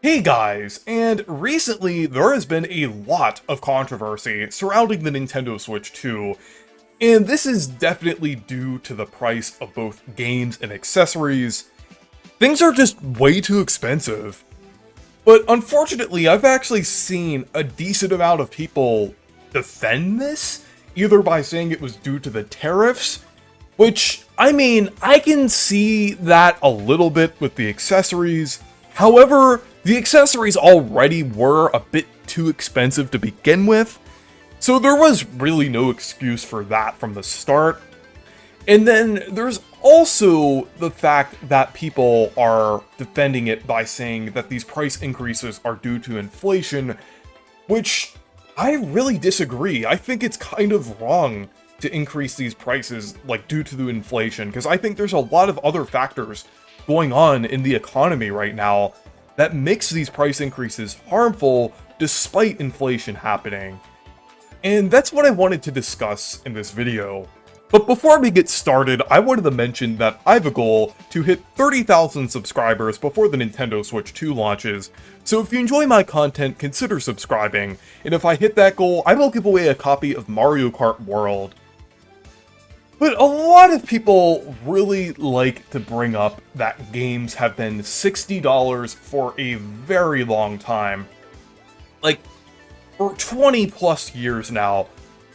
Hey guys, and recently there has been a lot of controversy surrounding the Nintendo Switch 2, and this is definitely due to the price of both games and accessories. Things are just way too expensive. But unfortunately, I've actually seen a decent amount of people defend this, either by saying it was due to the tariffs, which, I mean, I can see that a little bit with the accessories. However, the accessories already were a bit too expensive to begin with, so there was really no excuse for that from the start. And then there's also the fact that people are defending it by saying that these price increases are due to inflation, which I really disagree. I think it's kind of wrong to increase these prices like due to the inflation, because I think there's a lot of other factors going on in the economy right now that makes these price increases harmful despite inflation happening. And that's what I wanted to discuss in this video. But before we get started, I wanted to mention that I have a goal to hit 30,000 subscribers before the Nintendo Switch 2 launches, so if you enjoy my content, consider subscribing, and if I hit that goal, I will give away a copy of Mario Kart World. But a lot of people really like to bring up that games have been $60 for a very long time. Like, for 20 plus years now.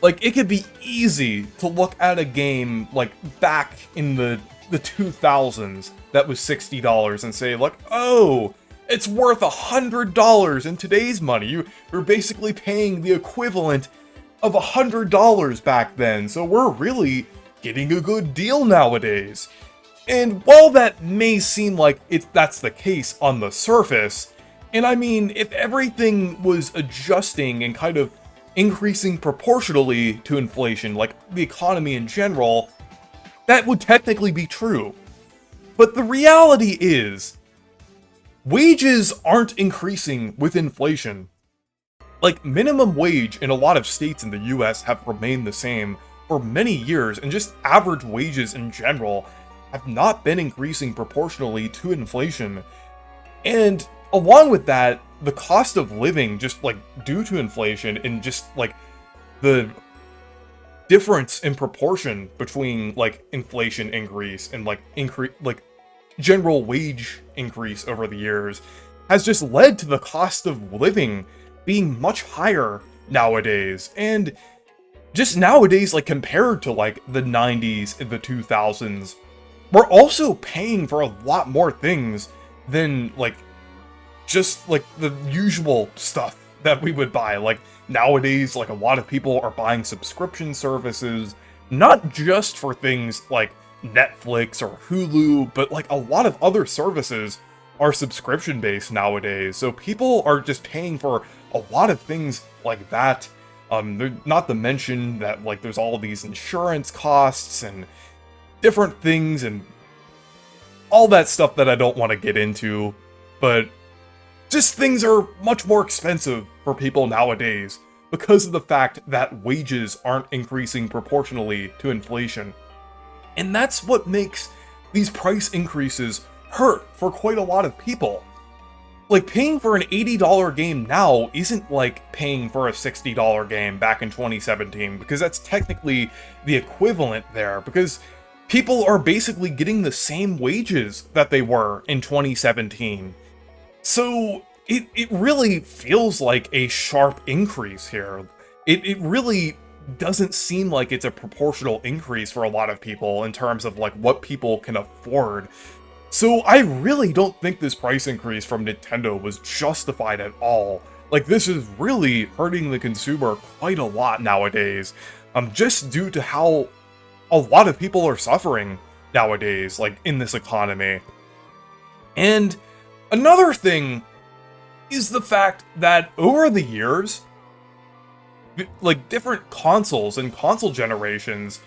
Like, it could be easy to look at a game, like, back in the 2000s that was $60 and say, like, oh, it's worth $100 in today's money. You're basically paying the equivalent of $100 back then, so we're really getting a good deal nowadays. And while that may seem like that's the case on the surface, and I mean, if everything was adjusting and kind of increasing proportionally to inflation, like the economy in general, that would technically be true. But the reality is, wages aren't increasing with inflation. Like, minimum wage in a lot of states in the US have remained the same for many years, and just average wages in general have not been increasing proportionally to inflation. And along with that, the cost of living, just like due to inflation and just like the difference in proportion between like inflation increase and like general wage increase over the years, has just led to the cost of living being much higher nowadays. And just nowadays, like compared to like the 90s and the 2000s, we're also paying for a lot more things than like just like the usual stuff that we would buy. Like nowadays, like a lot of people are buying subscription services, not just for things like Netflix or Hulu, but like a lot of other services are subscription based nowadays. So people are just paying for a lot of things like that. Not to mention that like there's all these insurance costs and different things and all that stuff that I don't want to get into, but just things are much more expensive for people nowadays because of the fact that wages aren't increasing proportionally to inflation. And that's what makes these price increases hurt for quite a lot of people. Like, paying for an $80 game now isn't like paying for a $60 game back in 2017, because that's technically the equivalent there, because people are basically getting the same wages that they were in 2017. So it really feels like a sharp increase here. It really doesn't seem like it's a proportional increase for a lot of people in terms of like what people can afford. So I really don't think this price increase from Nintendo was justified at all. Like, this is really hurting the consumer quite a lot nowadays, just due to how a lot of people are suffering nowadays, like in this economy. And another thing is the fact that over the years, like different consoles and console generations,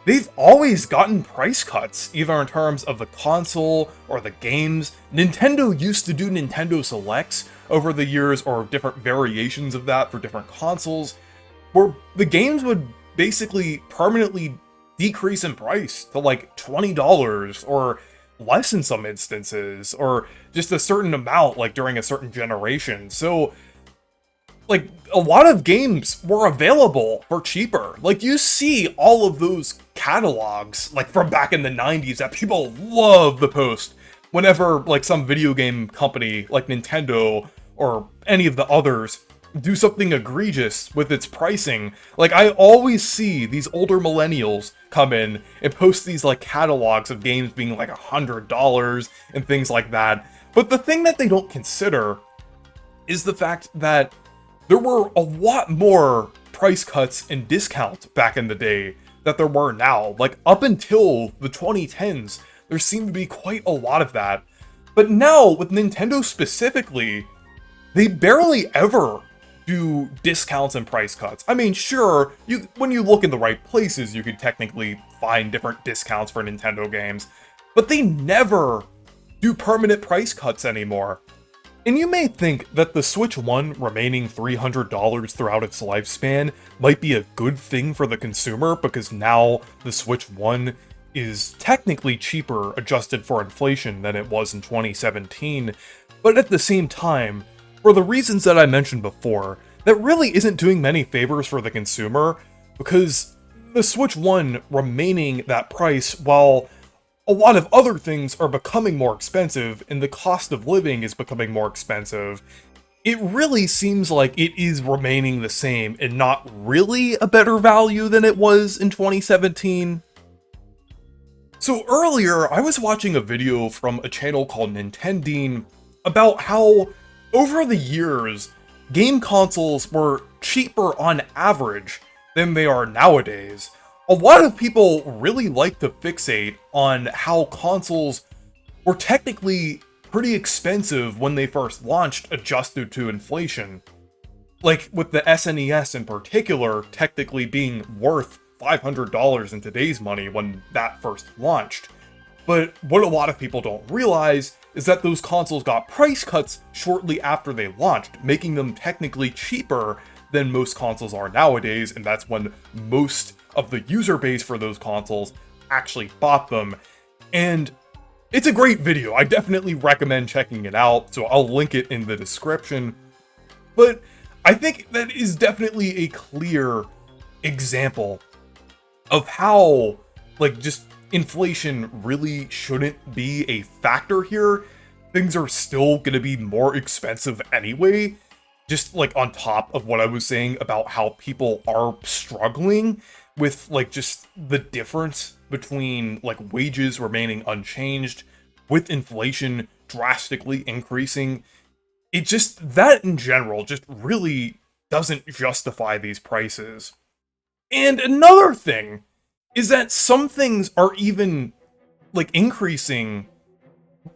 they've always gotten price cuts, either in terms of the console or the games. Nintendo used to do Nintendo Selects over the years, or different variations of that for different consoles, where the games would basically permanently decrease in price to like $20 or less in some instances, or just a certain amount, like during a certain generation. So, like, a lot of games were available for cheaper. Like, you see all of those catalogs, like, from back in the 90s that people love to post whenever, like, some video game company, like Nintendo or any of the others, do something egregious with its pricing. Like, I always see these older millennials come in and post these, like, catalogs of games being, like, $100 and things like that. But the thing that they don't consider is the fact that there were a lot more price cuts and discounts back in the day that there were now. Like, up until the 2010s, there seemed to be quite a lot of that. But now, with Nintendo specifically, they barely ever do discounts and price cuts. I mean, sure, when you look in the right places, you could technically find different discounts for Nintendo games, but they never do permanent price cuts anymore. And you may think that the Switch 1 remaining $300 throughout its lifespan might be a good thing for the consumer, because now the Switch 1 is technically cheaper adjusted for inflation than it was in 2017, but at the same time, for the reasons that I mentioned before, that really isn't doing many favors for the consumer, because the Switch 1 remaining that price while a lot of other things are becoming more expensive and the cost of living is becoming more expensive, it really seems like it is remaining the same and not really a better value than it was in 2017. So earlier, I was watching a video from a channel called Nintendine about how, over the years, game consoles were cheaper on average than they are nowadays. A lot of people really like to fixate on how consoles were technically pretty expensive when they first launched, adjusted to inflation. Like, with the SNES in particular technically being worth $500 in today's money when that first launched. But what a lot of people don't realize is that those consoles got price cuts shortly after they launched, making them technically cheaper than most consoles are nowadays, and that's when most of the user base for those consoles actually bought them. And it's a great video. I definitely recommend checking it out, so I'll link it in the description. But I think that is definitely a clear example of how, like, just inflation really shouldn't be a factor here. Things are still gonna be more expensive anyway, just like on top of what I was saying about how people are struggling with, like, just the difference between, like, wages remaining unchanged with inflation drastically increasing. It just, that in general just really doesn't justify these prices. And another thing is that some things are even, like, increasing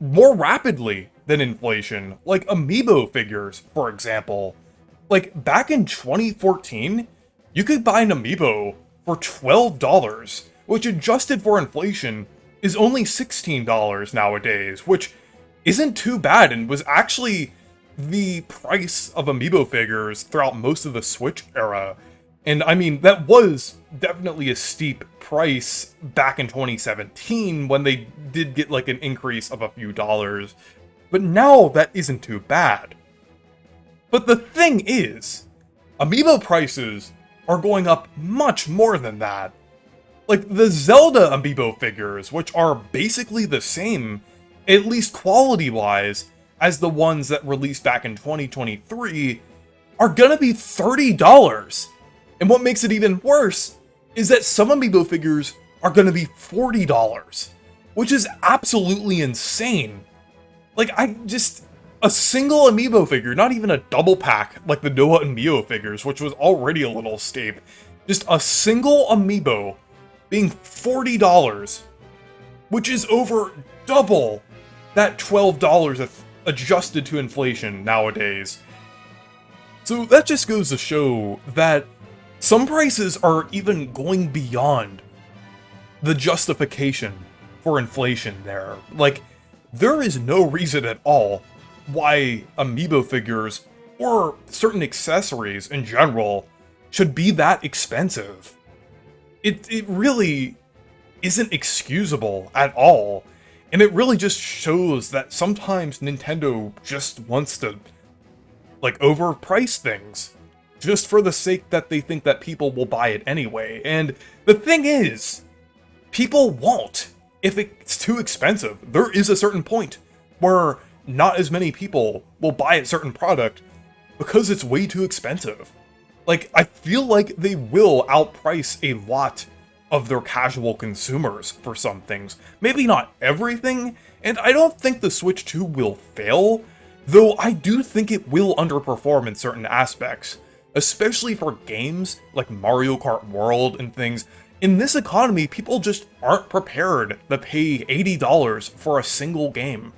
more rapidly than inflation, like amiibo figures, for example. Like, back in 2014, you could buy an amiibo for $12, which adjusted for inflation is only $16 nowadays, which isn't too bad and was actually the price of amiibo figures throughout most of the Switch era. And I mean, that was definitely a steep price back in 2017 when they did get, like, an increase of a few dollars. But now that isn't too bad. But the thing is, amiibo prices are going up much more than that. Like, the Zelda amiibo figures, which are basically the same, at least quality-wise, as the ones that released back in 2023, are gonna be $30. And what makes it even worse is that some amiibo figures are gonna be $40, which is absolutely insane. Like, a single amiibo figure, not even a double pack like the Noah and Mio figures, which was already a little steep, just a single amiibo being $40, which is over double that $12 adjusted to inflation nowadays. So that just goes to show that some prices are even going beyond the justification for inflation there. Like, there is no reason at all why amiibo figures, or certain accessories in general, should be that expensive. It really isn't excusable at all. And it really just shows that sometimes Nintendo just wants to, like, overprice things. Just for the sake that they think that people will buy it anyway. And the thing is, people won't if it's too expensive. There is a certain point where not as many people will buy a certain product because it's way too expensive. Like, I feel like they will outprice a lot of their casual consumers for some things. Maybe not everything, and I don't think the Switch 2 will fail, though I do think it will underperform in certain aspects, especially for games like Mario Kart World and things. In this economy, people just aren't prepared to pay $80 for a single game.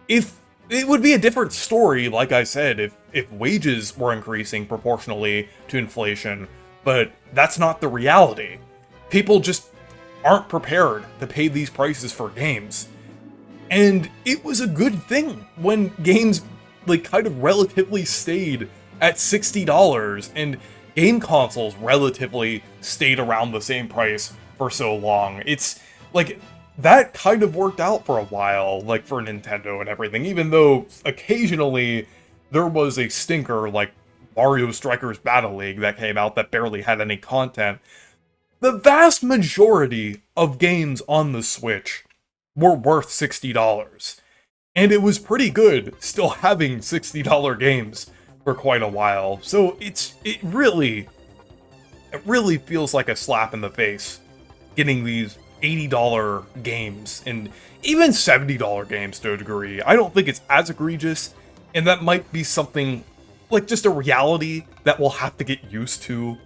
If it would be a different story, like I said, if wages were increasing proportionally to inflation, but that's not the reality. People just aren't prepared to pay these prices for games. And it was a good thing when games, like, kind of relatively stayed at $60 and game consoles relatively stayed around the same price for so long. It's like, that kind of worked out for a while, like for Nintendo and everything, even though occasionally there was a stinker like Mario Strikers Battle League that came out that barely had any content. The vast majority of games on the Switch were worth $60. And it was pretty good still having $60 games for quite a while. So it really feels like a slap in the face getting these $80 games and even $70 games to a degree. I don't think it's as egregious, and that might be something like just a reality that we'll have to get used to.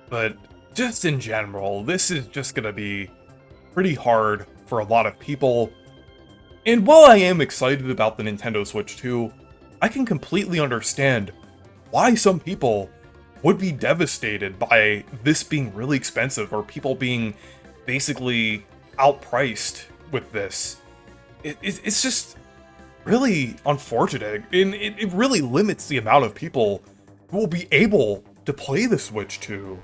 But just in general, this is just gonna be pretty hard for a lot of people. And while I am excited about the Nintendo Switch 2, I can completely understand why some people would be devastated by this being really expensive, or people being basically outpriced with this. It's just really unfortunate, and it really limits the amount of people who will be able to play the Switch 2.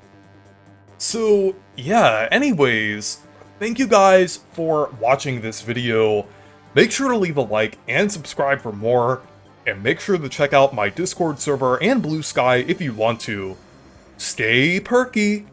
So yeah, anyways, thank you guys for watching this video. Make sure to leave a like and subscribe for more, and make sure to check out my Discord server and Blue Sky if you want to. Stay perky!